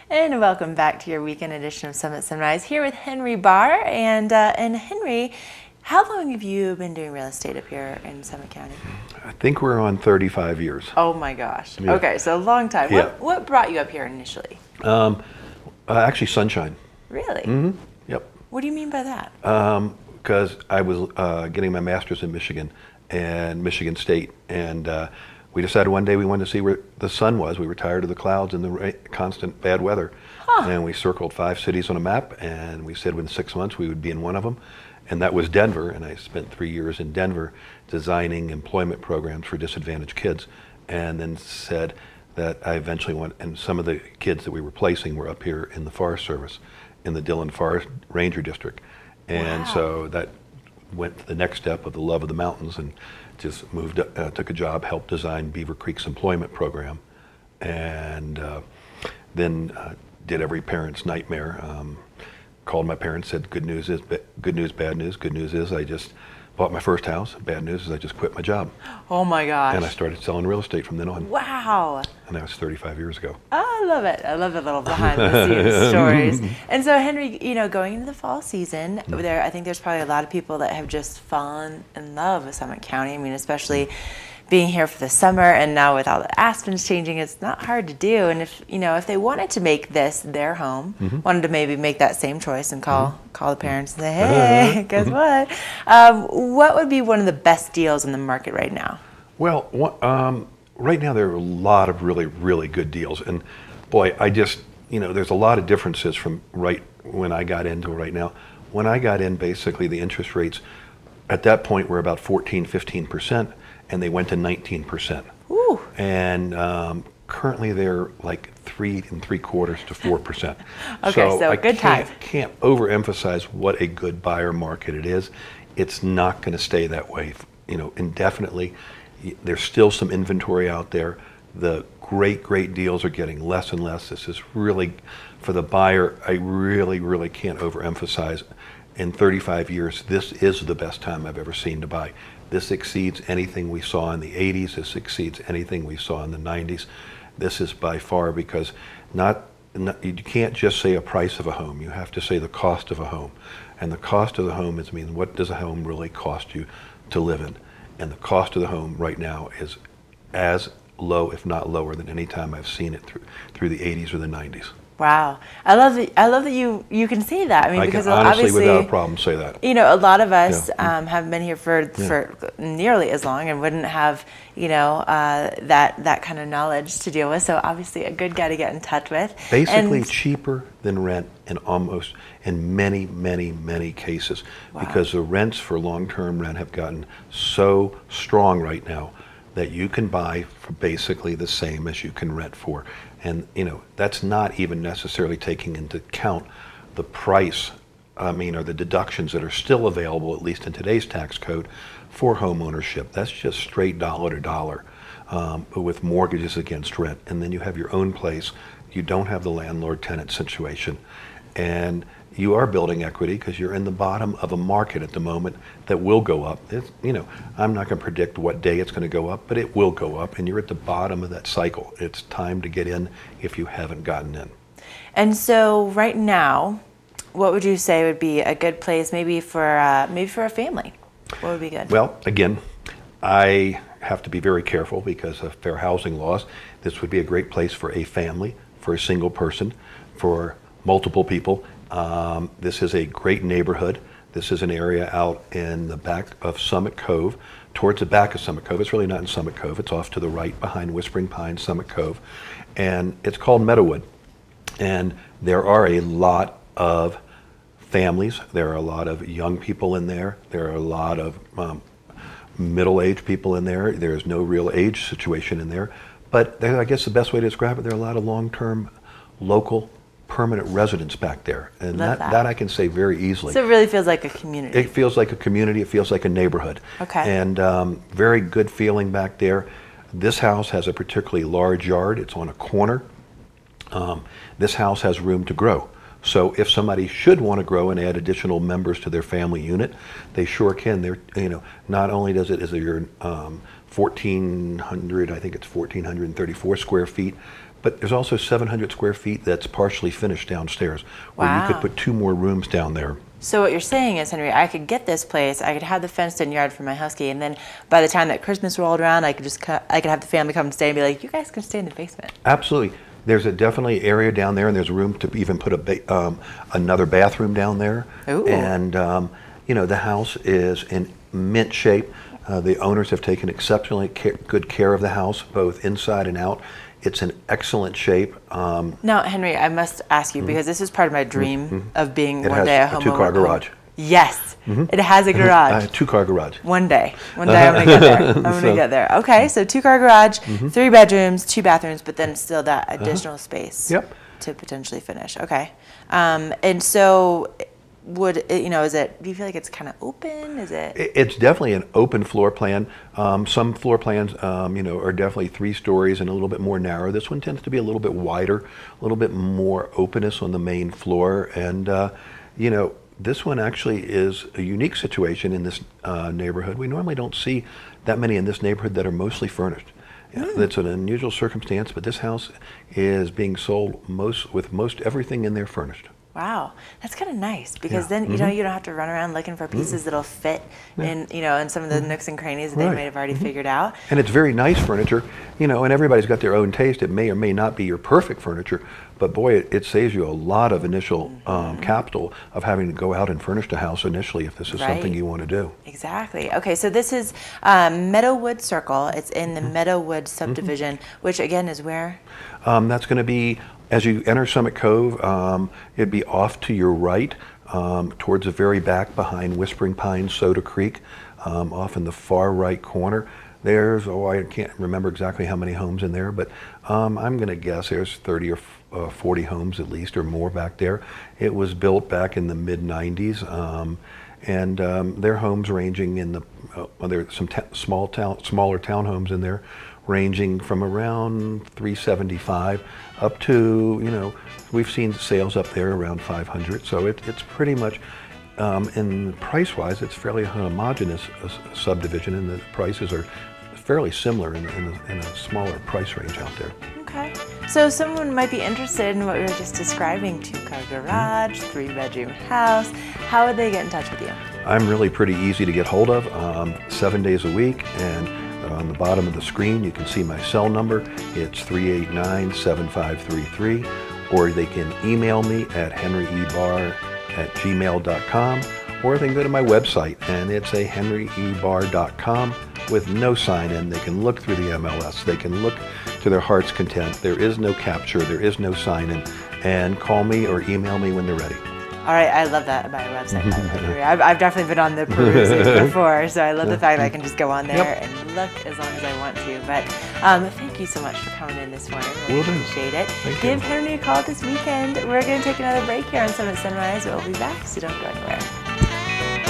And welcome back to your weekend edition of Summit Sunrise here with Henry Barr. And Henry, how long have you been doing real estate up here in Summit County? I think we're on 35 years. Oh my gosh. Yeah. Okay, so a long time. Yeah. What brought you up here initially? Actually, sunshine. Really? Mm-hmm. Yep. What do you mean by that? Because I was getting my master's in Michigan and Michigan State, and we decided one day we wanted to see where the sun was. We were tired of the clouds and the constant bad weather. Huh. And we circled 5 cities on a map, and we said within 6 months we would be in one of them. And that was Denver, and I spent 3 years in Denver designing employment programs for disadvantaged kids, and then said that I eventually went, and some of the kids that we were placing were up here in the Forest Service, in the Dillon Forest Ranger District. And wow. So that went to the next step of the love of the mountains, and just moved, took a job, helped design Beaver Creek's employment program, and then did every parent's nightmare. Called my parents, said good news is good news, bad news. Good news is I just bought my first house. Bad news is I just quit my job. Oh my gosh. And I started selling real estate from then on. Wow. And that was 35 years ago. Oh, I love it. I love the little behind the scenes stories. And so Henry, going into the fall season, I think there's probably a lot of people that have just fallen in love with Summit County. I mean, especially being here for the summer, and now with all the aspens changing, it's not hard to do. And if they wanted to make this their home, wanted to maybe make that same choice and call the parents and say, hey, guess what would be one of the best deals in the market right now? Well, right now there are a lot of really, really good deals. And boy, there's a lot of differences from right when I got into right now. When I got in, basically the interest rates at that point were about 14, 15%. And they went to 19%. Ooh. And currently they're like 3 3/4 to 4%. Okay, so good time. I can't overemphasize what a good buyer market it is. It's not going to stay that way, indefinitely. There's still some inventory out there. The great deals are getting less and less. This is really, for the buyer, I really, really can't overemphasize. In 35 years, this is the best time I've ever seen to buy. This exceeds anything we saw in the 80s. This exceeds anything we saw in the 90s. This is by far, because you can't just say a price of a home. You have to say the cost of a home. And the cost of the home means what does a home really cost you to live in? And the cost of the home right now is as low, if not lower, than any time I've seen it through the 80s or the 90s. Wow, I love that you can say that. I mean, because can honestly, obviously, without a problem, say that. A lot of us have been here for nearly as long and wouldn't have that kind of knowledge to deal with. So obviously, a good guy to get in touch with. Basically, cheaper than rent in many cases. Wow. Because the rents for long-term rent have gotten so strong right now that you can buy for basically the same as you can rent for. And that's not even necessarily taking into account the price, or the deductions that are still available, at least in today's tax code, for home ownership. That's just straight dollar to dollar, but with mortgages against rent. And then you have your own place. You don't have the landlord-tenant situation. And you are building equity because you're in the bottom of a market at the moment that will go up. I'm not going to predict what day it's going to go up, but it will go up, and you're at the bottom of that cycle. It's time to get in if you haven't gotten in. And so right now, what would you say would be a good place maybe for a family? What would be good? Well, again, I have to be very careful because of fair housing laws. This would be a great place for a family, for a single person, for multiple people. This is a great neighborhood. This is an area out in the back of Summit Cove, towards the back of Summit Cove. It's really not in Summit Cove. It's off to the right behind Whispering Pines, Summit Cove. And it's called Meadowood. And there are a lot of families. There are a lot of young people in there. There are a lot of middle-aged people in there. There's no real age situation in there. But I guess the best way to describe it, there are a lot of long-term, local, permanent residents back there, and that I can say very easily. So it really feels like a community. It feels like a community. It feels like a neighborhood. Okay. And very good feeling back there. This house has a particularly large yard. It's on a corner. This house has room to grow. So if somebody should want to grow and add additional members to their family unit, they sure can. Not only is it your 1,400, I think it's 1,434 square feet, but there's also 700 square feet that's partially finished downstairs, where you could put 2 more rooms down there. So what you're saying is, Henry, I could get this place, I could have the fenced-in yard for my husky, and then by the time that Christmas rolled around, I could have the family come and stay and be like, you guys can stay in the basement. Absolutely. There's a definitely area down there, and there's room to even put another bathroom down there. Ooh. And you know, the house is in mint shape. The owners have taken exceptionally good care of the house, both inside and out. It's in excellent shape. Now, Henry, I must ask you, because this is part of my dream of being one day a homeowner. It has a 2-car garage. Yes, it has a garage. 2-car garage. One day I'm gonna get there. I'm gonna get there. Okay, so 2-car garage, 3 bedrooms, 2 bathrooms, but then still that additional space to potentially finish. Okay, and so would it, is it? Do you feel like it's kind of open? Is it? It's definitely an open floor plan. Some floor plans, are definitely 3 stories and a little bit more narrow. This one tends to be a little bit wider, a little bit more openness on the main floor, and this one actually is a unique situation in this neighborhood. We normally don't see that many in this neighborhood that are mostly furnished. That's an unusual circumstance, but this house is being sold with most everything in there furnished. Wow, that's kind of nice, because then you don't have to run around looking for pieces that'll fit in in some of the nooks and crannies that they might have already figured out. And it's very nice furniture, and everybody's got their own taste. It may or may not be your perfect furniture, but boy, it saves you a lot of initial capital of having to go out and furnish the house initially if this is something you want to do. Exactly. Okay, so this is Meadowwood Circle. It's in the Meadowwood subdivision, which again is where? That's going to be, as you enter Summit Cove, it'd be off to your right, towards the very back behind Whispering Pines, Soda Creek, off in the far right corner. There's, I can't remember exactly how many homes in there, but I'm going to guess there's 30 or 40 homes at least or more back there. It was built back in the mid-90s, and their homes ranging in the, there's some smaller townhomes in there, ranging from around 375 up to, we've seen sales up there around 500. So it's pretty much, and price-wise, it's fairly homogeneous subdivision, and the prices are fairly similar in a smaller price range out there. Okay. So someone might be interested in what we were just describing, 2-car garage, 3-bedroom house. How would they get in touch with you? I'm really pretty easy to get hold of, 7 days a week, and on the bottom of the screen you can see my cell number. It's 389-7533, or they can email me at henryebarr@gmail.com, or they can go to my website, and it's a henryebarr.com with no sign-in. They can look through the MLS. They can look to their heart's content. There is no capture. There is no sign-in. And call me or email me when they're ready. All right, I love that about your website. I've definitely been on the perusing before, so I love the fact that I can just go on there and look as long as I want to. But thank you so much for coming in this morning. Really appreciate it. Give Henry a call this weekend. We're going to take another break here on Summit Sunrise. We'll be back, so don't go anywhere.